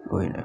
wa ila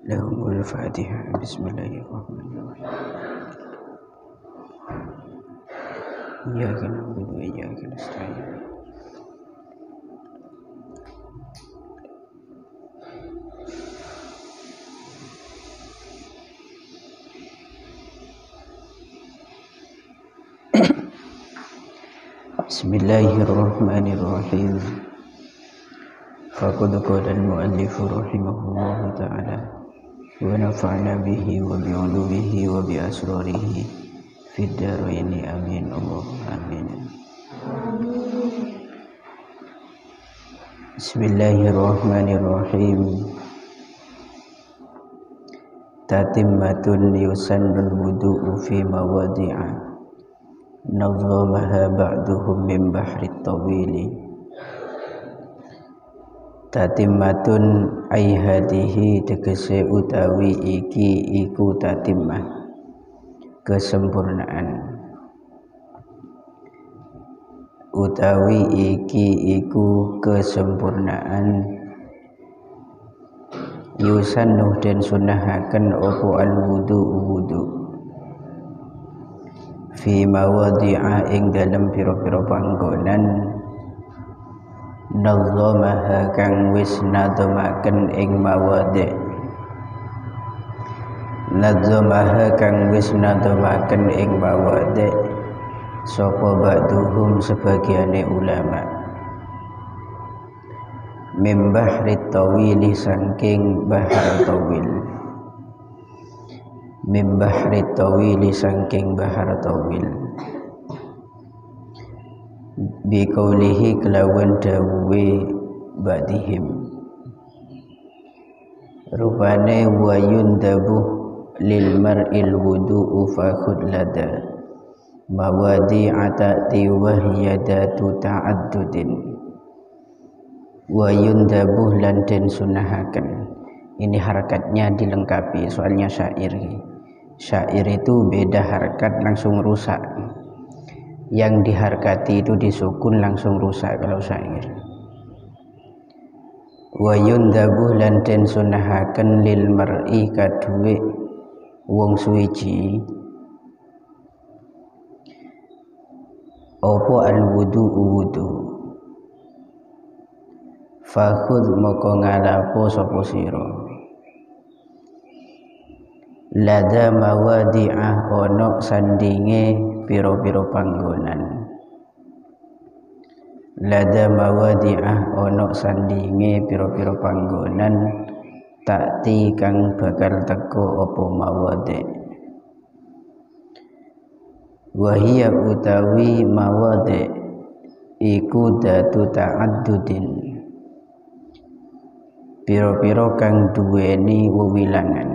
lahumul Fatihah. Bismillahirrahmanirrahim. Iyyaka na'budu wa iyyaka nasta'in. Bismillahirrahmanirrahim. Faqad qala al-mu'allif rahimahullahu ta'ala wa nafa'na bihi wa bi'ulumihi wa bi asrarihi fid dharain amin. Allahumma amin. Bismillahirrahmanirrahim. Tatimmatun yusannul wudu'u fi mawadi'a nazamaha ba'duhum min bahri tawili. Tatimmatun ay hadihi tegese utawi iki iku tatimmah kesempurnaan, utawi iki iku kesempurnaan yusannuh den sunahaken opo al wudu fi mawadi'a ing dalem pira-pira panggonan nazamaha kang wis nadhamaken ing mawadi', nazamaha kang wis nadhamaken ing mawadi' sapa ba'duhum sebagiane ulama min bahri tawili saking bahar tawil, min bahri tawili saking bahar tawil, bi qaulihi kelawan dawuhe ba'dihim rupane wa yundabu lil mar'il wudu'u fa khudlada mawadi'ata tiwahyadatu ta'addudin. Wa yundabu lan den sunahaken, ini harakatnya dilengkapi soalnya syair. Syair itu beda harakat langsung rusak, yang diharkati itu disukun langsung rusak kalau syair. Wa yundabu lan den sunahaken lil mar'i kaduwe wong suwiji opo al wudu fakhudh moko ngalapo sapa sira lada mawadi'ah ono sandinge pira-pira panggonan, lada mawadi'ah ono sandinge pira-pira panggonan takti kang bakal teko apa mawadi'. Wahia utawi mawadi' iku datu ta'addudin, pira-pira kang duweni wewilangan.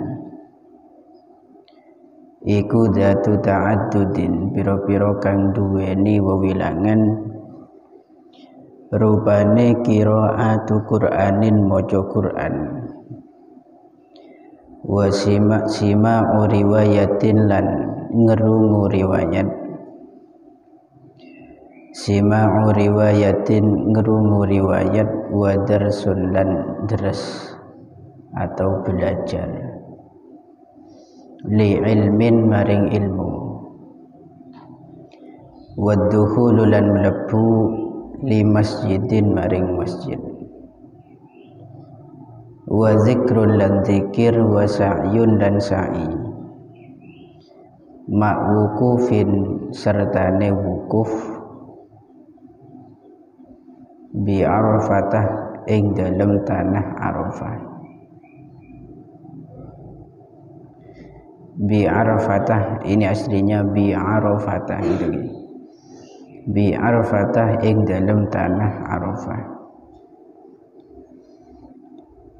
Iku datu ta'addudin, pira-pira kang duweni wewilangan. Rupane qiraatu Qur'anin maca Qur'an, wa sima'u riwayatin lan ngerungu riwayat, sima'u riwayatin ngerungu riwayat, wa darsun lan deres atau belajar, li ilmin maring ilmu, wa dukhulu lan mlebu li masjidin maring masjid, wa zikrun lan zikir, wa sa'yun dan sa'i, ma'wukufin sertane wukuf, bi Arafatah ing dalem tanah Arafah. bi Arafatah, ini aslinya bi Arafatah itu. Bi Arafatah ing dalam tanah Arafah.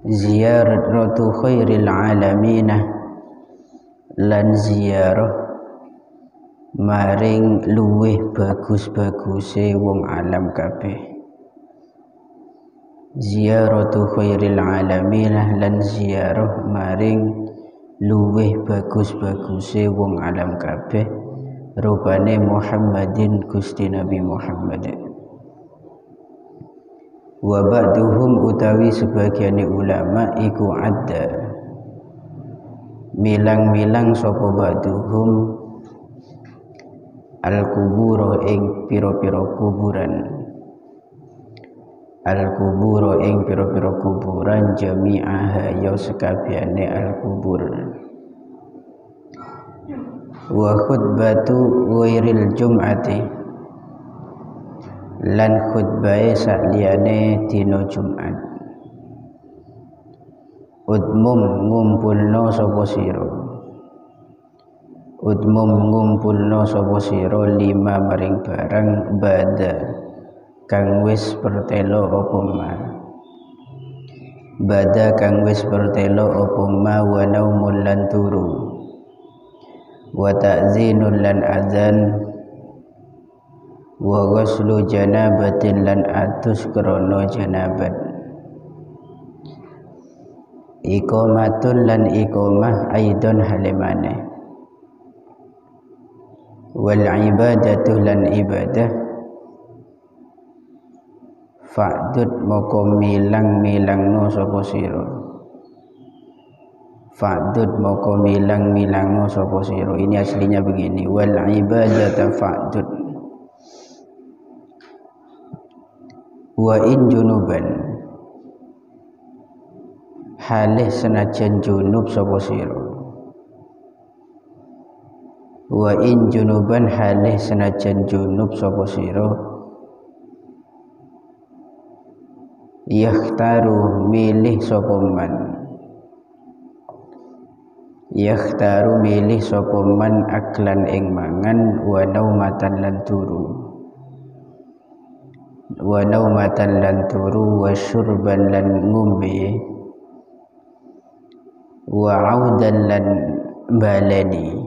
Ziyaratu khairil alaminah, lan ziarah maring luweh bagus-baguse wong alam kabeh. Ziyaratu khairil alaminah, lan ziarah maring luweh bagus-baguse wong alam kabeh rupane Muhammadin Gusti Nabi Muhammad. Wa ba'duhum utawi sebagian ulama iku adda milang-milang sapa ba'duhum al-kubura ing pira-pira kuburan, al-kubura ing pira-pira kuburan jami'aha ya sekabehane al-kubur. Wa khutbatu ghairil jum'ati, lan khutbahe sakliyane dina Jumat. Udmum ngumpulna sapa sira, udmum ngumpulna sapa sira lima maring barang bada kang wis pertelo apa ma, bada kang wis pertelo apa ma wa naumul lan turu, wa ta'zinul lan azan, wa ghuslu janabatin lan atus krana janabat, iqamatun lan iqamah aidon halimane, wal ibadatu lan ibadah, fa'dud moko milang-milangno sapa sira, fa'dud moko milang-milangno sapa sira. Ini aslinya begini, wal ibadata fa'dud wa in junuban, halih senajan junub sapa sira, wa in junuban halih senajan junub sapa sira, yakhtaru milih sapa man, yakhtaru milih sapa man aklan ing mangan, wa naumatan lan turu, wa naumatan lan turu, wa syurban lan ngombe, wa audan lan baleni,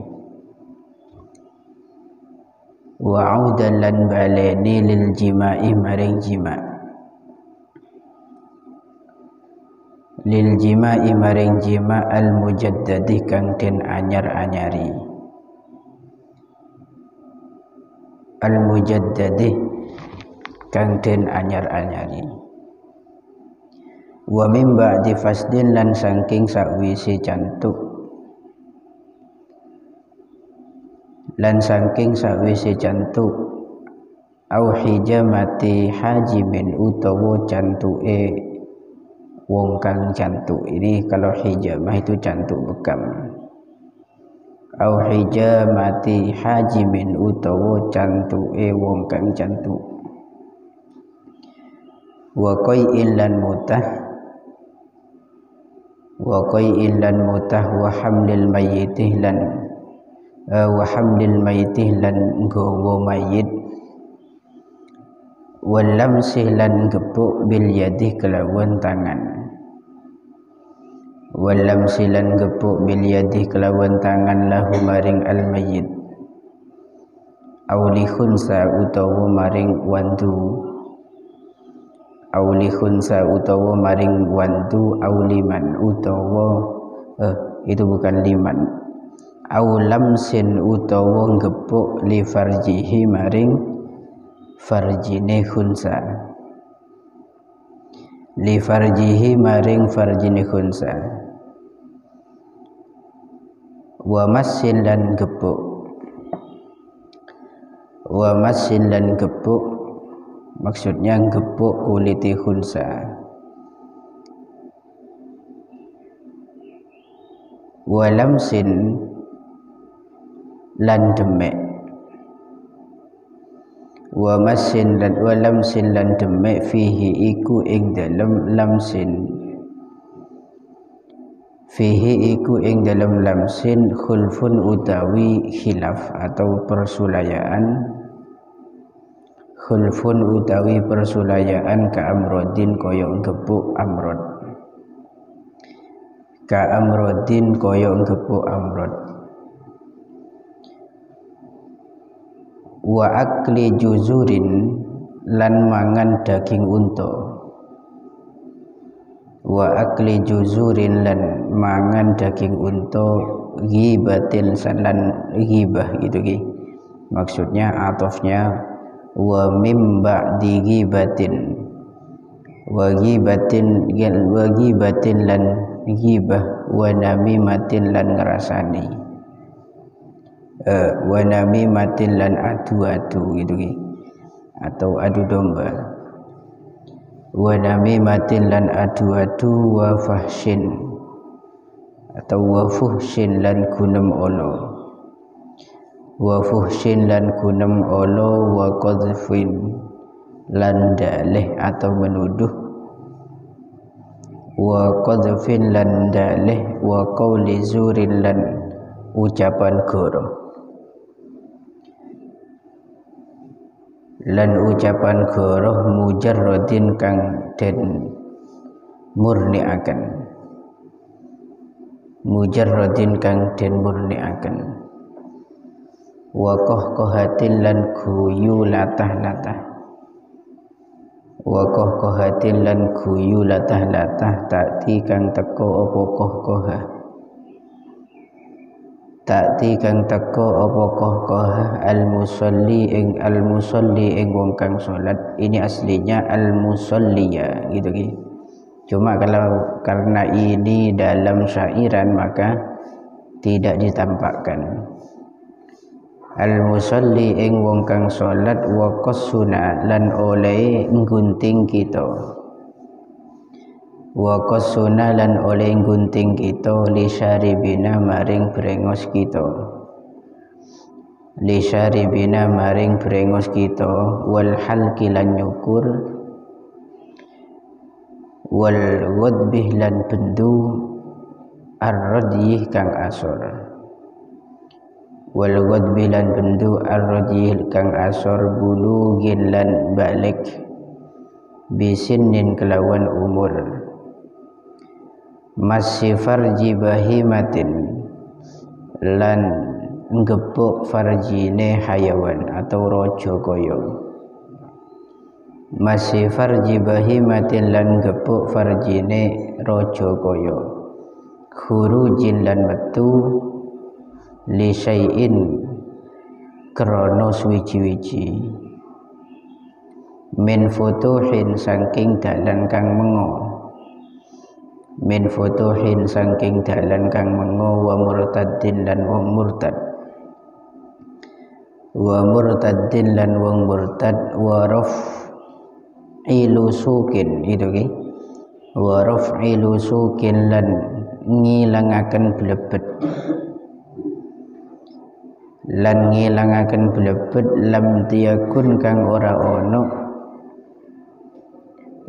wa audan lan baleni lil jima'i maring jima', lil jima'i maring jima' al mujaddadi kang den anyar-anyari, al mujaddadi kang den anyar-anyari. Wa mim ba'di fasdin lan saking sakwise cantuk, lan saking sakwise cantuk, au hijamati hajimin utawa cantuke wong kang cantuk. Ini kalau hijamah itu cantuk bekam, au hijamati hajimin utawa cantuke wong kang cantuk, wa qai'in lan mutah, wa qai'in lan mutah, wa hamlil mayyitih lan wa hamlil mayyitih lan nggawa mayit, wal lamsih lan gepuk bil yadih kelawan tangan, wal lamsih lan gepuk bil yadih kelawan tangan lahu maring al mayyit, au li khunsa utawa maring wandu, au li khunsa utawa maring wandu, au liman utawa itu bukan liman, au lamsin utawa ngepuk li farjihi maring farjine khunsa, li farjihi maring farjine khunsa, wa massin lan gepuk, wa massin lan gepuk maksudnya gepuk kuliti khunsa, wa lamsin lan demek, wa massin lan wa lamsin lan demek fihi iku ing dalem lamsin, fihi iku ing dalam lamsin khulfun utawi khilaf atau persulayaan, khulfun utawi persulayaan ka amrodin koyo gebuk amrod, ka amrodin koyo gebuk amrod. Wa akli juzurin lan mangan daging unta, wa akli juzurin lan mangan daging unta, ghibatin lan ghibah gitu ki. Maksudnya atofnya wa mim ba'di ghibatin, wa ghibatin lan ghibah, wa namimatin lan ngrasani, wa namimatin lan adu-adu gitu ki, atau adu domba. Wa namimatin lan adu-adu, wa fahsyin atau wa fuhsyin lan gunem olo, wa fuhsyin lan gunem olo, wa qadhfin lan dalih atau menuduh, wa qadhfin lan dalih, wa qauli zurin lan ucapan goro, lan ucapan goroh mujarrodin kang den murniaken, mujarrodin kang den murniaken, wa qahqahatin lan guyu latah-latah, wa qahqahatin lan guyu latah-latah, takti kang teko apa qahqahah, takti kang teko apa qahqahah, al-musalli ing wong kang salat. Ini aslinya al-musalliya gitu ki. Cuma kalau karena ini dalam syairan maka tidak ditampakkan. Al-musalli ing wong kang salat, wa qassuna lan oleh nggunting kita, wa qassuna lan oleh gunting kita, li syaribina maring brengos kita, li syaribina maring brengos kita, wal halki lan nyukur, wal ghadbih lan bendu, ar-radiyih kang asor, wal ghadbih lan bendu, ar-radiyih kang asor, bulugin lan balik, bisinin kelawan umur, masih farji bahimatin lan ngepuk farjine hayawan atau rojo koyo, masih farji bahimatin lan ngepuk farjine rojo koyo, khurujin lan metu, li syai'in krono suwiji-wiji, min futuhin saking dalan kang mengo, min futuhin saking dalan kang mengo, wa murtadin lan wong murtad, wa murtadin lan wong murtad, wa raf'i lusukin itu ki, wa raf'i lusukin lan ngilangaken blebet, lan ngilangaken blebet, lam tiyakun kang ora ono,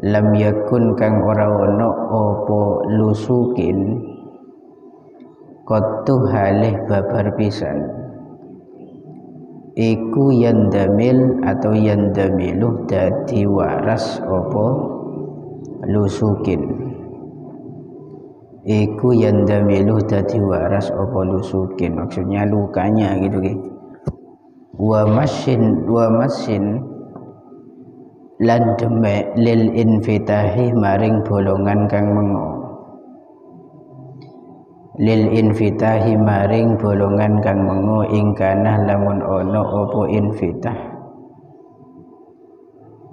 lam yakun kang ora ono opo lusukin, qattu halih babar pisan, iku yandamil atau yandamilu dadi waras opo lusukin, iku yandamilu dadi waras opo lusukin, maksudnya lukanya gitu ki. Wa masin lan demek, lil infitahi maring bolongan kang mengo, lil infitahi maring bolongan kang mengo, ingkanah lamun ono opo infitah,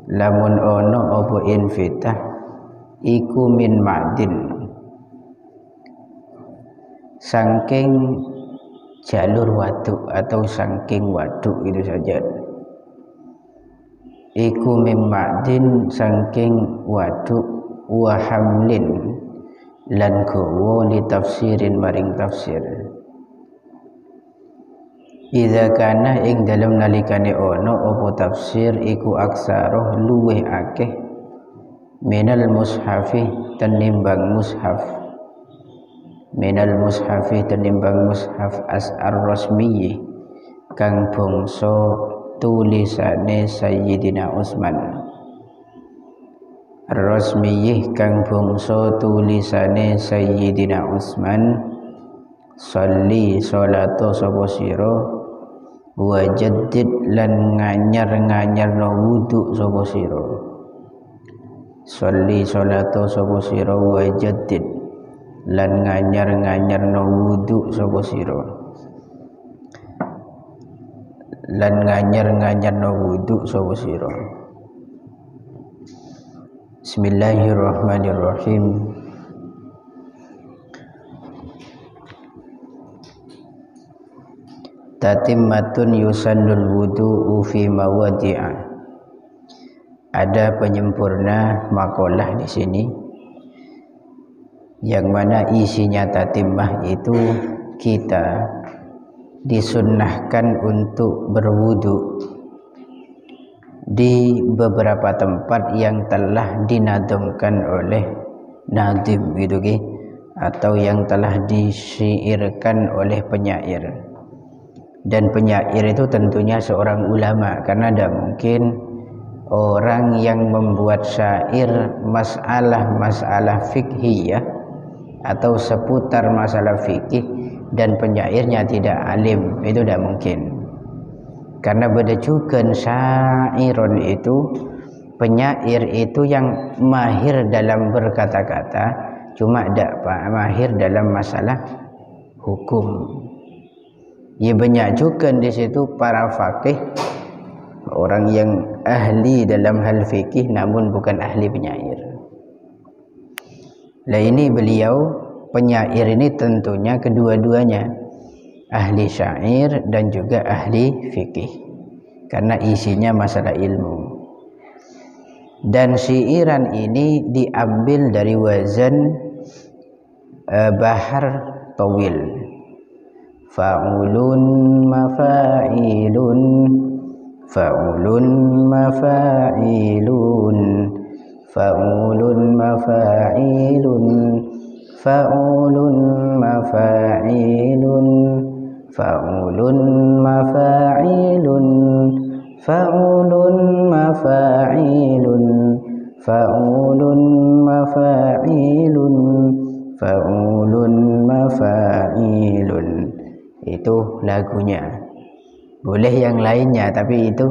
lamun ono opo infitah, iku min ma'din saking jalur waduk atau saking waduk itu saja, iku min ma'din saking waduk, wa hamlin lan gowo li tafsirin maring tafsir, idza kana ing dalem nalikane ono opo tafsir, iku aksaroh luweh akeh, minal mushafi tenimbang mushaf, minal mushafi tenimbang mushaf ar-rasmi kang bangsa tulisane Sayyidina Utsman. Ar-rasmi kang bangsa tulisane Sayyidina Utsman. Sholli sholata sapa sira wa jaddid lan nganyar-nganyarno wudu sapa sira. Sholli sholata sapa sira wa jaddid lan nganyar-nganyarno wudu sapa sira. Lan nganyar-nganyarno wudu sapa sira. Bismillahirrahmanirrahim. Tatimmatun yusannul wudu'u fi mawadi'a. Ada penyempurna makalah di sini yang mana isinya tatimah itu kita disunnahkan untuk berwudu di beberapa tempat yang telah dinadamkan oleh nadim gitu atau yang telah disyairkan oleh penyair. Dan penyair itu tentunya seorang ulama, karena tidak mungkin orang yang membuat syair masalah fikhiyah atau seputar masalah fikih dan penyairnya tidak alim, itu tidak mungkin. Karena bedajukan syairun itu, penyair itu yang mahir dalam berkata-kata, cuma tidak mahir dalam masalah hukum. Ya banyak juga di situ para fakih, orang yang ahli dalam hal fikih namun bukan ahli penyair. Lah ini beliau penyair ini tentunya kedua-duanya ahli syair dan juga ahli fikih, karena isinya masalah ilmu. Dan syiiran ini diambil dari wazan bahar tawil. Fa'ulun mafa'ilun, fa'ulun mafa'ilun, fa'ulun mafa'ilun, fa'ulun mafa'ilun, fa'ulun mafa'ilun, fa'ulun mafa'ilun, fa'ulun mafa'ilun, fa'ulun mafa'ilun. Itu lagunya. Boleh yang lainnya, tapi itu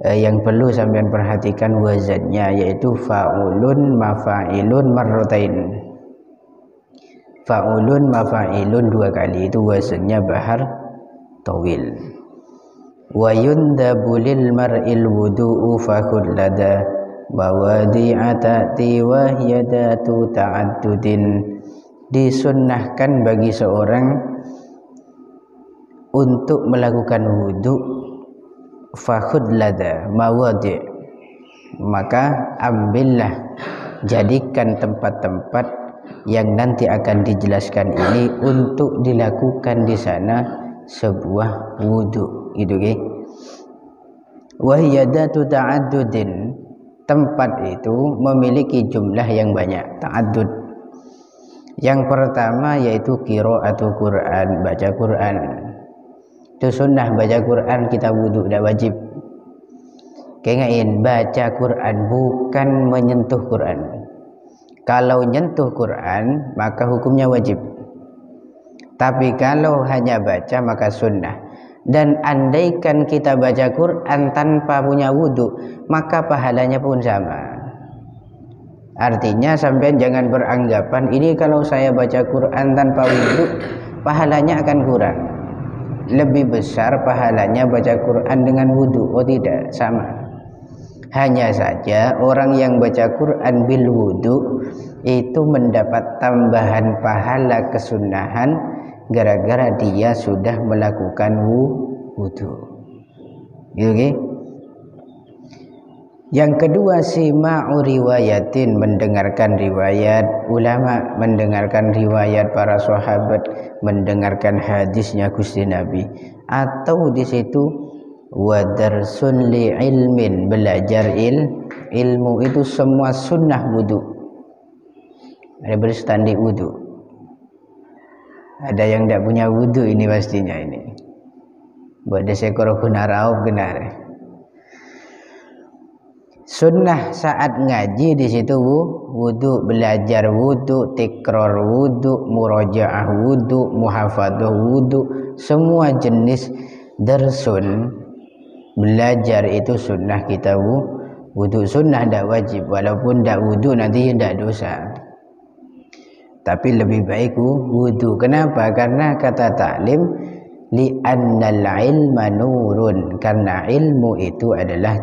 yang perlu sampean perhatikan wazannya, yaitu fa'ulun mafa'ilun marratain. Fa'ulun mafa'ilun 2 kali, itu wazannya bahar tawil. Wa yundabu lil mar'il wudu'u fakhud lada mawadi'atati wa hiyadatu ta'addudin. Disunnahkan bagi seorang untuk melakukan wudu fakhud lada mawadi', maka ambillah, jadikan tempat-tempat yang nanti akan dijelaskan ini untuk dilakukan di sana sebuah wudu gitu ke. Wahiyadatu ta'addudin, tempat itu memiliki jumlah yang banyak, ta'addud. Yang pertama yaitu qiraatul Quran, baca Quran. Itu sunnah baca Quran, kita wudu dah wajib. Kengain baca Quran bukan menyentuh Quran. Kalau nyentuh Quran maka hukumnya wajib. Tapi kalau hanya baca maka sunnah. Dan andaikan kita baca Quran tanpa punya wudu, maka pahalanya pun sama. Artinya sampean jangan beranggapan ini kalau saya baca Quran tanpa wudu pahalanya akan kurang. Lebih besar pahalanya baca Quran dengan wudu. Oh tidak, sama. Hanya saja orang yang baca Quran bil wudu itu mendapat tambahan pahala kesunahan gara-gara dia sudah melakukan wudu. Gitu. Yang kedua, sima'u riwayatin, mendengarkan riwayat ulama, mendengarkan riwayat para sahabat, mendengarkan hadisnya Gusti Nabi. Atau di situ wadarsun li ilmin, belajar ilmu itu semua sunnah wudu. Ada berstandi wudu. Ada yang tidak punya wudu ini pastinya ini. Buat desekor guna raup benar. Sunnah saat ngaji di situ wudu, belajar wudu, tikror wudu, murojaah wudu, muhafadzah wudu, semua jenis dersun belajar itu sunnah kita wudu. Sunnah tidak wajib, walaupun tidak wudu nanti tidak dosa. Tapi lebih baik wudu. Kenapa? Karena kata taklim li'annal ilma nurun, karena ilmu itu adalah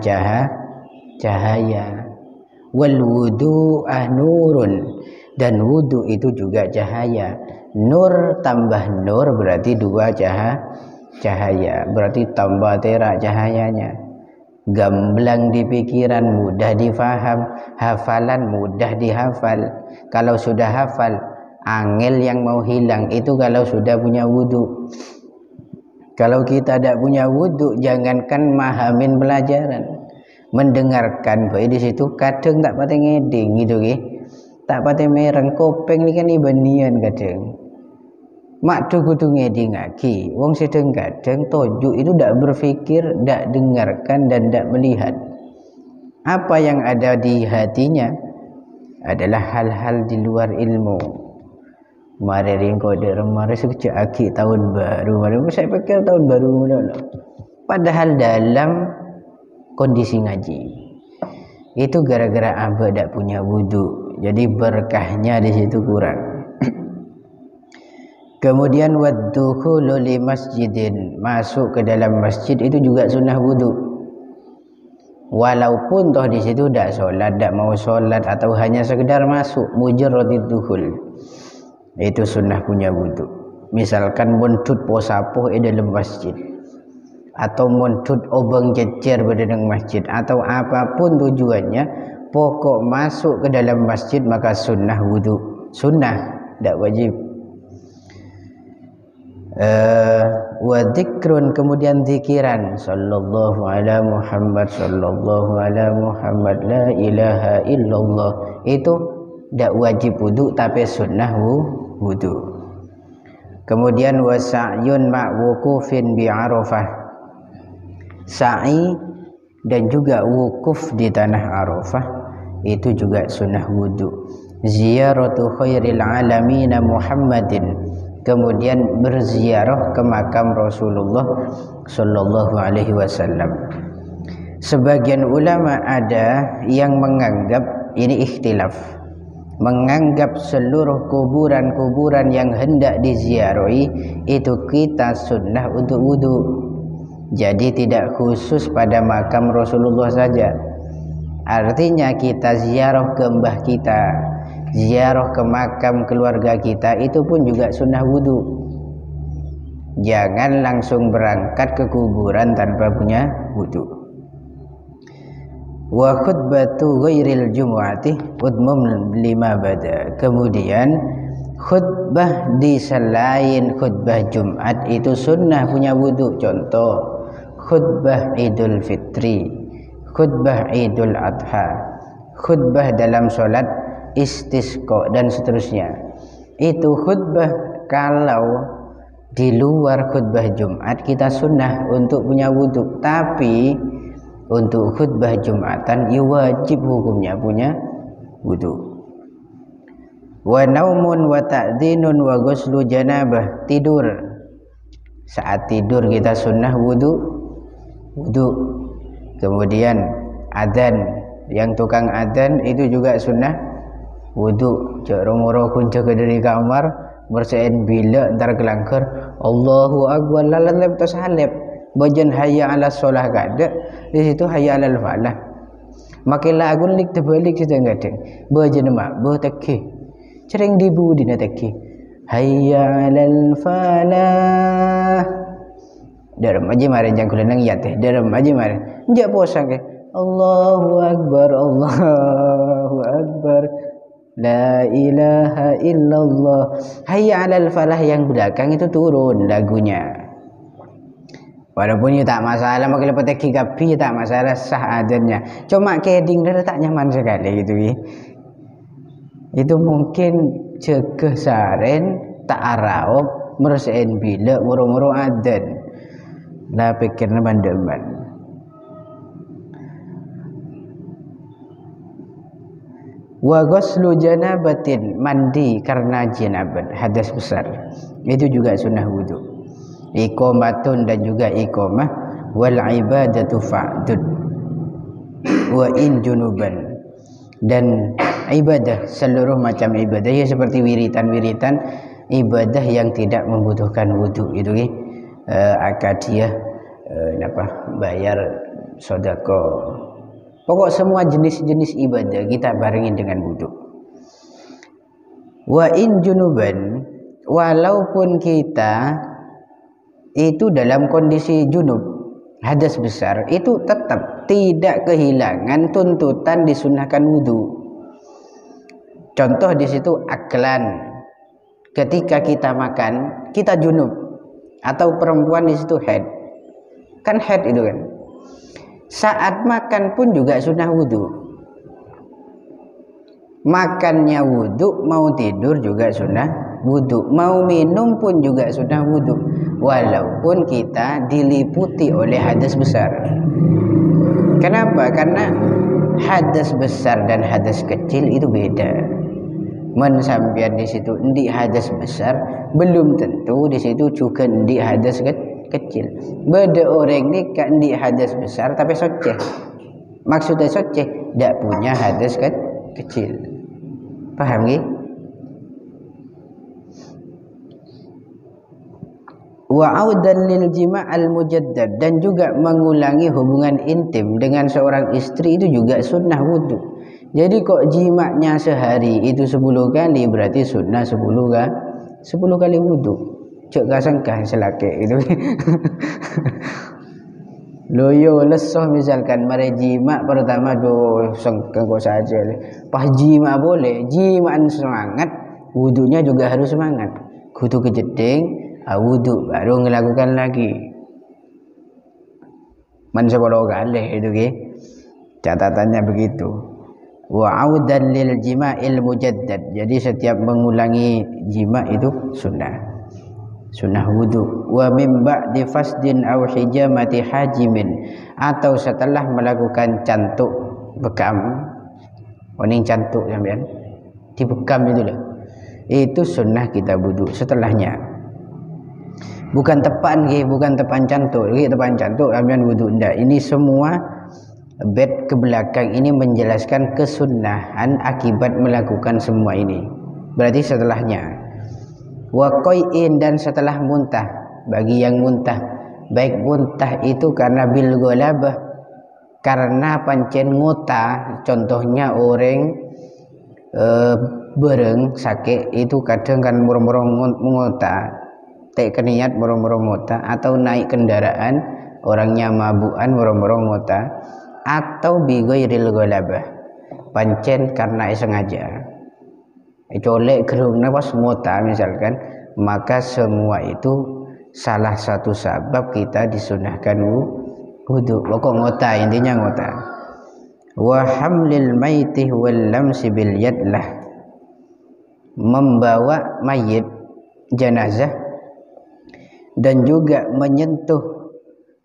cahaya. Wal wudu'ah nurun, dan wudu itu juga cahaya. Nur tambah nur berarti dua cahaya, berarti tambah terak cahayanya. Gamblang di pikiran, mudah difaham, hafalan mudah dihafal. Kalau sudah hafal, angel yang mau hilang itu kalau sudah punya wudu. Kalau kita tidak punya wudu, jangankan mahamin pelajaran, mendengarkan baik di situ kadang tak patah ngeding gitu tak patah mereng kopeng ni kan ibanian kadang. Mak tu kudu ngeding lagi. Wong sedang kadang tojuk itu tidak berfikir, tidak dengarkan dan tidak melihat. Apa yang ada di hatinya adalah hal-hal di luar ilmu. Mari ringko mari sekecil aki tahun baru. Mari saya pikir tahun baru mula. Padahal dalam kondisi ngaji itu gara-gara abah tidak punya wudu, jadi berkahnya di situ kurang. Kemudian waddukhulu li masjidin, masuk ke dalam masjid itu juga sunnah wudu. Walaupun toh di situ tidak solat, tidak mau solat atau hanya sekedar masuk mujarradid dukhul, itu sunnah punya wudu. Misalkan muntut posapoh di dalam masjid, atau muntut obeng jejer berdedeng masjid, atau apapun tujuannya, pokok masuk ke dalam masjid maka sunnah wudu. Sunnah, tidak wajib. Wa dzikrun, kemudian zikiran, sallallahu ala Muhammad, sallallahu ala Muhammad, la ilaha illallah, itu tidak wajib wudu tapi sunnah wudu. Kemudian wa sa'yun ma'wukufin bi Arafah, sa'i dan juga wukuf di tanah Arafah itu juga sunnah wudu. Ziyaratu khairil alamin Muhammadin, kemudian berziarah ke makam Rasulullah sallallahu alaihi wasallam. Sebagian ulama ada yang menganggap ini ikhtilaf, menganggap seluruh kuburan-kuburan yang hendak diziarahi itu kita sunnah untuk wudu. Jadi tidak khusus pada makam Rasulullah saja. Artinya kita ziarah ke mbah kita, ziarah ke makam keluarga kita, itu pun juga sunnah wudu. Jangan langsung berangkat ke kuburan tanpa punya wudu. Wa khutbatu ghairil jumu'ati udmum lima bada, kemudian khutbah di selain khutbah Jumat itu sunnah punya wudu. Contoh khutbah Idul Fitri, khutbah Idul Adha, khutbah dalam solat istisqa dan seterusnya. Itu khutbah kalau di luar khutbah Jumat kita sunnah untuk punya wudu, tapi untuk khutbah Jumatan ya wajib hukumnya punya wudu. Wa naumun wa ta'dzinun wa ghuslu janabah, tidur. Saat tidur kita sunnah wudu. Kemudian adzan, yang tukang adzan itu juga sunnah wudu. Cak romoro kunci ke dari kamar bersain bila ntar kelangker Allahu akbar lalat lep tos halep bajan hayya ala sholah kada di situ hayya ala falah makin lagu lik terbalik situ enggak ada bajan mak takki cering dibu dina takki hayya ala falah dalam aja mari jang kulenang ya teh dalam aja mari njak posang ke Allahu akbar la ilaha illallah, hayya alal falah yang belakang itu turun lagunya. Walaupun itu tak masalah, makin lepas teki tak masalah, sah adanya. Cuma keding dia tak nyaman sekali gitu ya. Itu mungkin cegah saren tak araup mersain bila moro-moro adzan lah pikirna bandeman. Wa ghuslu janabatin, mandi karena janabat hadas besar, itu juga sunnah wudu. Iqamatun, dan juga iqamah. Wal ibadatu fa'dud wa in junuban, dan ibadah, seluruh macam ibadah ya, seperti wiritan-wiritan ibadah yang tidak membutuhkan wudu itu akadiyah, bayar sedekah, pokok semua jenis-jenis ibadah kita barengi dengan wudu. Wa in junuban, walaupun kita itu dalam kondisi junub, hadas besar, itu tetap tidak kehilangan tuntutan disunahkan wudu. Contoh di situ aklan, ketika kita makan kita junub, atau perempuan di situ haid, kan haid itu kan, saat makan pun juga sunnah wudu. Makannya wudu, mau tidur juga sunnah wudu, mau minum pun juga sunnah wudu, walaupun kita diliputi oleh hadas besar. Kenapa? Karena hadas besar dan hadas kecil itu beda. Mensampian di situ endi hadas besar, belum tentu di situ juga endi hadas kecil. Beda orang ni kan endi hadas besar tapi soceh. Maksudnya soceh, tidak punya hadas kecil. Paham nggih? Wa audan lil jima' al mujaddad, dan juga mengulangi hubungan intim dengan seorang istri itu juga sunnah wudu. Jadi kok jimaknya sehari itu 10 kali, berarti sunnah 10 kali wudu. Cek kasangkah selake itu. Loyo lesoh misalkan mare jimak pertama do sengkengko saja. Pas jimak boleh, jimaan semangat, wudunya juga harus semangat. Kudu kejeding, wudu baru melakukan lagi. Man 10 kali itu catatannya begitu. Wa audan lil jima'il mujaddad, jadi setiap mengulangi jima itu sunnah wudu. Wa min ba'di fasdin aw hijamati hajimin, atau setelah melakukan cantuk bekam. Oning cantuk sampean dibekam itulah, itu sunnah kita wudu setelahnya. Bukan tepan bukan tepan cantuk, tepan cantuk sampean wudu ndak. Ini semua bed ke belakang ini menjelaskan kesunnahan akibat melakukan semua ini. Berarti setelahnya. Wa qai'in, dan setelah muntah, bagi yang muntah, baik muntah itu karena bil ghalabah, karena pancen ngota, contohnya orang bereng sakit itu kadang kan murmur ngota, tek keniat murmur ngota, atau naik kendaraan orangnya mabukan murmur ngota, atau bighairil ghalabah, pancen karena sengaja colek gerungna pas ngota misalkan, maka semua itu salah satu sebab kita disunahkan wudu. Pokok ngota, intinya ngota. Wa hamlil maiti wal lamsi bil yadlah, membawa mayit jenazah dan juga menyentuh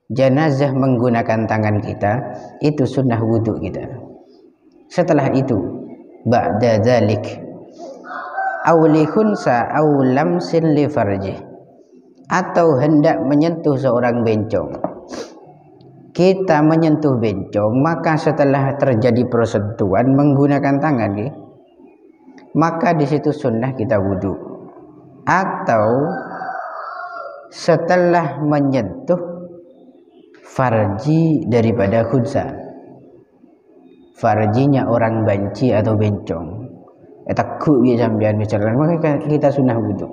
jenazah menggunakan tangan kita, itu sunnah wudu kita. Setelah itu ba'da dzalik aw li khunsa aw lamsin li farji, atau hendak menyentuh seorang bencong, kita menyentuh bencong, maka setelah terjadi persentuhan menggunakan tangan, maka di situ sunnah kita wudu. Atau setelah menyentuh farji daripada khunsa, farjinya orang banci atau bencong, takut ya sampean misalkan, maka kita sunnah wudu.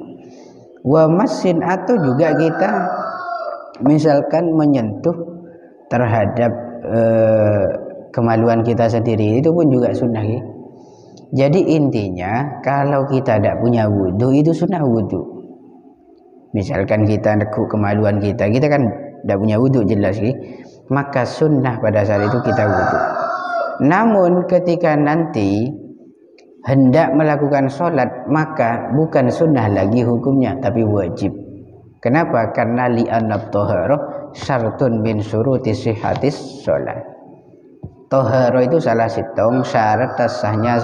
Wa masin, atau juga kita misalkan menyentuh terhadap kemaluan kita sendiri, itu pun juga sunnah. Jadi intinya kalau kita tidak punya wudu itu sunnah wudu. Misalkan kita nekuk kemaluan kita kan tidak punya wudu jelas, maka sunnah pada saat itu kita wudu. Namun ketika nanti hendak melakukan sholat, maka bukan sunnah lagi hukumnya, tapi wajib. Kenapa? Karena li'anna taharah syartun min syuruti sihhatis shalah. Taharah itu salah satu syarat sahnya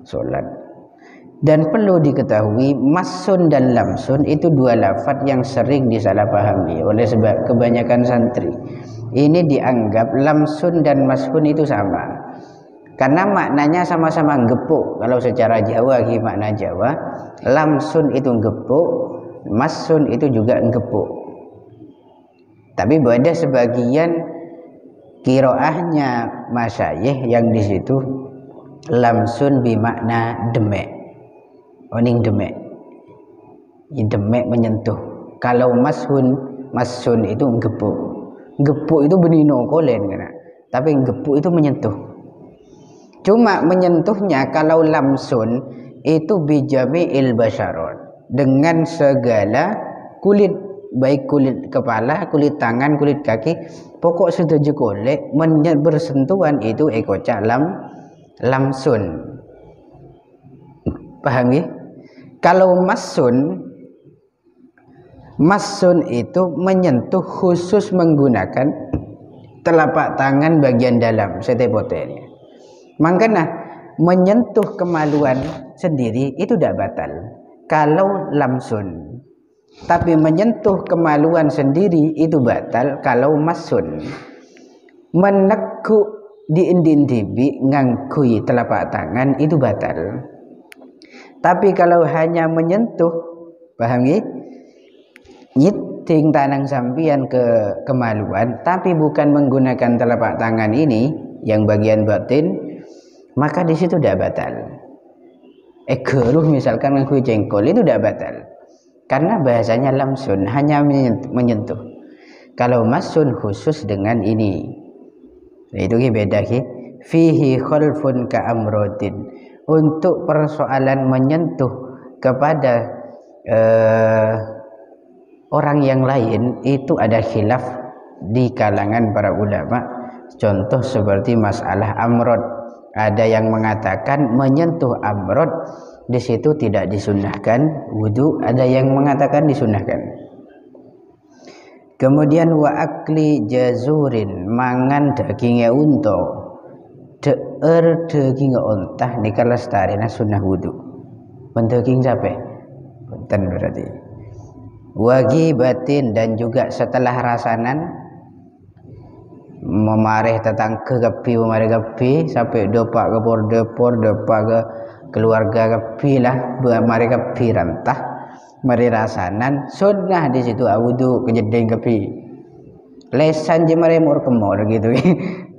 salat. Dan perlu diketahui masun dan lamsun itu dua lafaz yang sering disalahpahami oleh sebab kebanyakan santri. Ini dianggap lamsun dan masun itu sama. Karena maknanya sama-sama gepuk. Kalau secara Jawa, makna Jawa, lamsun itu gepuk, masun itu juga gepuk. Tapi ada sebagian qiraahnya masyayikh yang di situ lamsun bermakna demek. Oning demek. Demek menyentuh. Kalau masun itu gepuk. Gepuk itu benino kolen kena. Tapi gepuk itu menyentuh. Cuma menyentuhnya kalau lamsun itu bijami'il basyaron, dengan segala kulit, baik kulit kepala, kulit tangan, kulit kaki, pokok setuju kulit bersentuhan itu ekoca lamsun. Paham ya? Kalau masun itu menyentuh khusus menggunakan telapak tangan bagian dalam setepotelnya. Makanya menyentuh kemaluan sendiri itu tidak batal kalau lamsun. Tapi menyentuh kemaluan sendiri itu batal kalau masun. Menekuk di indin-dibi ngangkui telapak tangan itu batal. Tapi kalau hanya menyentuh, paham ya? Nyiting tanang sampian ke kemaluan, tapi bukan menggunakan telapak tangan ini yang bagian batin, maka di situ tidak batal. Geruh misalkan ngangkui jengkol itu tidak batal. Karena bahasanya lamsun hanya menyentuh. Kalau masun khusus dengan ini. Nah, itu beda ki. Fihi khalfun ka amrodin. Untuk persoalan menyentuh kepada orang yang lain itu ada khilaf di kalangan para ulama. Contoh seperti masalah amrod. Ada yang mengatakan menyentuh amrod di situ tidak disunnahkan wudu, ada yang mengatakan disunnahkan. Kemudian wa akli jazurin, mangan dagingnya unta, daging ontah nikah lestarina sunnah wudu. Daging sapi, benten berarti. Wajibatin, dan juga setelah rasanan memareh tetangga kepi memareh kepi sampai dopak ke depor dopak ke keluarga kepi lah memareh kepi rantah mari rasanan sunnah di situ wudu kejedeng kepi lesan je mari mur kemor gitu.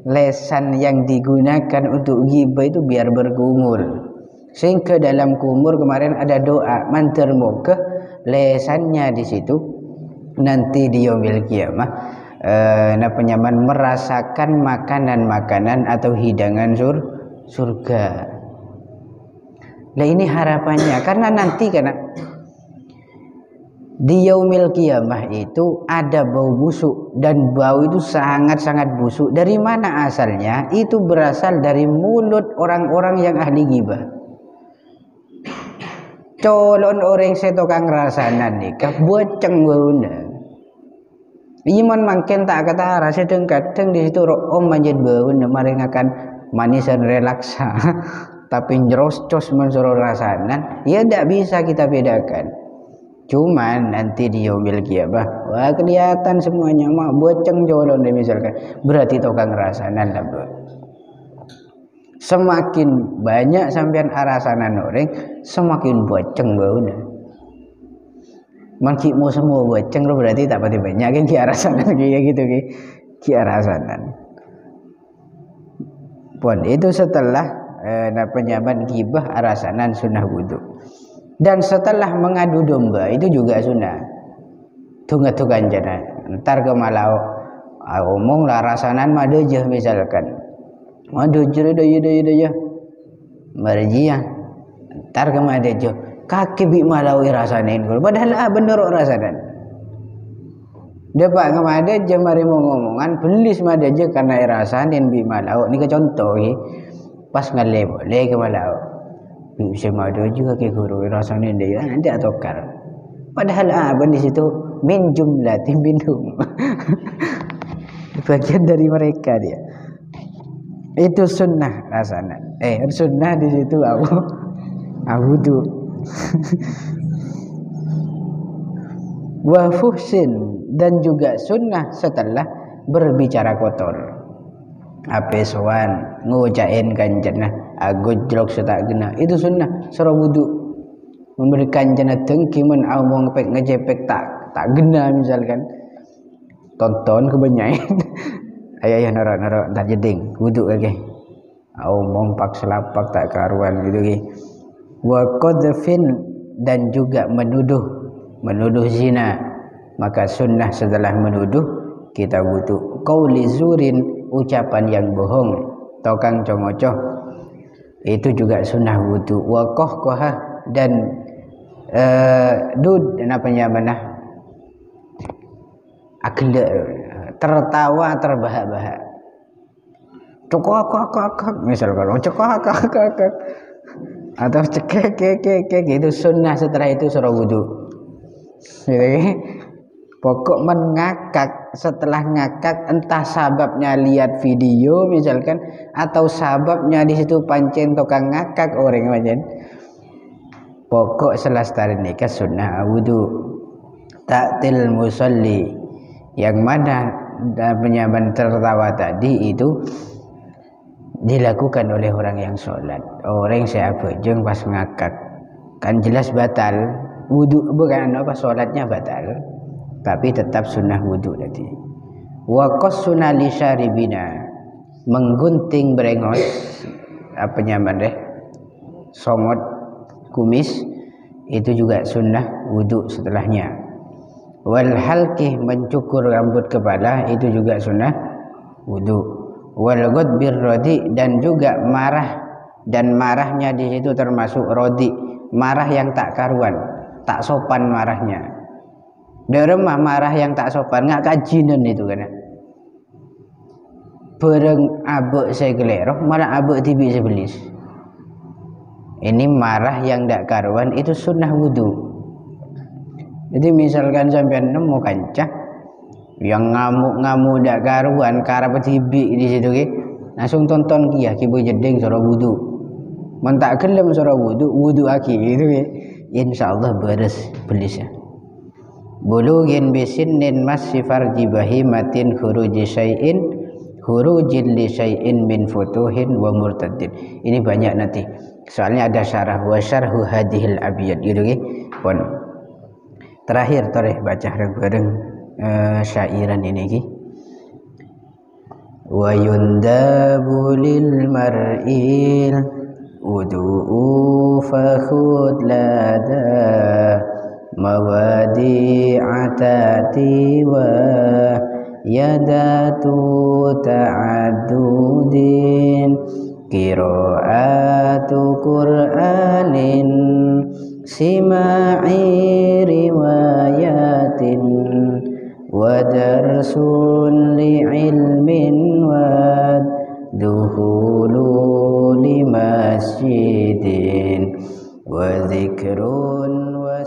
Lesan yang digunakan untuk ghibah itu biar berkumur, sehingga dalam kumur kemarin ada doa mantar moga lesannya di situ nanti di yaumil qiyamah penyaman merasakan makanan-makanan atau hidangan surga. Nah ini harapannya, karena nanti di yaumil qiyamah itu ada bau busuk, dan bau itu sangat-sangat busuk. Dari mana asalnya? Itu berasal dari mulut orang-orang yang ahli ghibah. Colon orang setokang rasanan nikah boceng bauna. Iman makin tak kata rasa kadang di situ om manjat bau nemaring akan manisan relaksa. Tapi nyerocos mensuruh rasanan, ya tidak bisa kita bedakan. Cuman nanti di yaumil qiyamah, wah kelihatan semuanya mak boceng jolon misalkan, berarti tokang rasanan lah bro. Semakin banyak sampean arasanan orang, semakin boceng baunya. Mangki mau semua boceng lo berarti tak pati banyak kan ki arasanan kayak gitu ki arasanan. Pun itu setelah penyaman ghibah arasanan sunnah wudu. Dan setelah mengadu domba itu juga sunnah. Tunggu-tungguan jana. Ntar ke malau omong lah rasanan madejah misalkan. Madejah dah. Marjiyah. Ntar ke madejah. Kaki bi malawi rasanin. Padahal bener rasanan. Depak kemade je mari mau ngomongan belis made je karena rasanin bi malau. Ini ke contoh pas ngale boleh ke malau. Bisa made juga ke guru rasanin dia nanti atokar. Padahal apa di situ min jumlatin minhum. Bagian dari mereka dia. Itu sunnah rasanya. Sunnah di situ wudu. Wa fuhsin, dan juga sunnah setelah berbicara kotor. Ape sowan ngucain kanjana agojlok setak gena. Itu sunnah sura wudu. Memberikan jana dengki men omong pek ngejepek tak gena misalkan. Tonton kebanyain. Ayah narok entar jeding wudu kage. Omong pak selapak tak karuan gitu ge. Wa qadzfin, dan juga menuduh zina. Maka sunnah setelah menuduh kita wudu. Qauli zurin, ucapan yang bohong, tokang congocoh, itu juga sunnah wudu. Wa qahqahah, dan tertawa terbahak-bahak, cekak misalkan cekak atau cekek itu sunnah. Setelah itu surah wudu. Pokok mengakak, setelah ngakak entah sababnya lihat video misalkan atau sababnya di situ pancen tokang ngakak orang macam. Pokok selestari nikah sunnah wudu. Ta'til musalli, yang mana penyaman tertawa tadi itu dilakukan oleh orang yang sholat. Orang saya bejeng pas ngakak kan jelas batal wudu, bukan apa sholatnya batal, tapi tetap sunnah wudu tadi. Wa qassuna li syaribina, menggunting berengos apa nyaman deh songot kumis, itu juga sunnah wudu setelahnya. Wal halqih, mencukur rambut kepala, itu juga sunnah wudu. Wal ghadbir rodi, dan juga marah, dan marahnya di situ termasuk rodi, marah yang tak karuan, tak sopan marahnya. Deremah marah yang tak sopan, nggak kajinan itu kan. Bereng abek saya geleroh, malah abek tibi sebelis. Ini marah yang tak karuan, itu sunnah wudu. Jadi misalkan sampai nemu kancah yang ngamuk tak karuan, karena tibi di situ ki, langsung tonton kia kibu jeding surah wudu. Mentak gelem surah wudu aki itu ki, insyaallah beres belisnya. Bulugin bisinnin masyi farji bahimatin khuruji syai'in khurujin li syai'in min futuhin wa murtadin. Ini banyak nanti. Soalnya ada syarah wa syarhu hadhil abiyad gitu ki. Pon. Terakhir toreh baca bareng syairan ini ki. Wa yundabu lil mar'il udu'u fakhud lada mawadi'atati wa yadatu ta'adudin qira'atu qur'anin sima'i riwayatin wa darsun li'ilmin wa duhulu li masjidin wa zikrun wa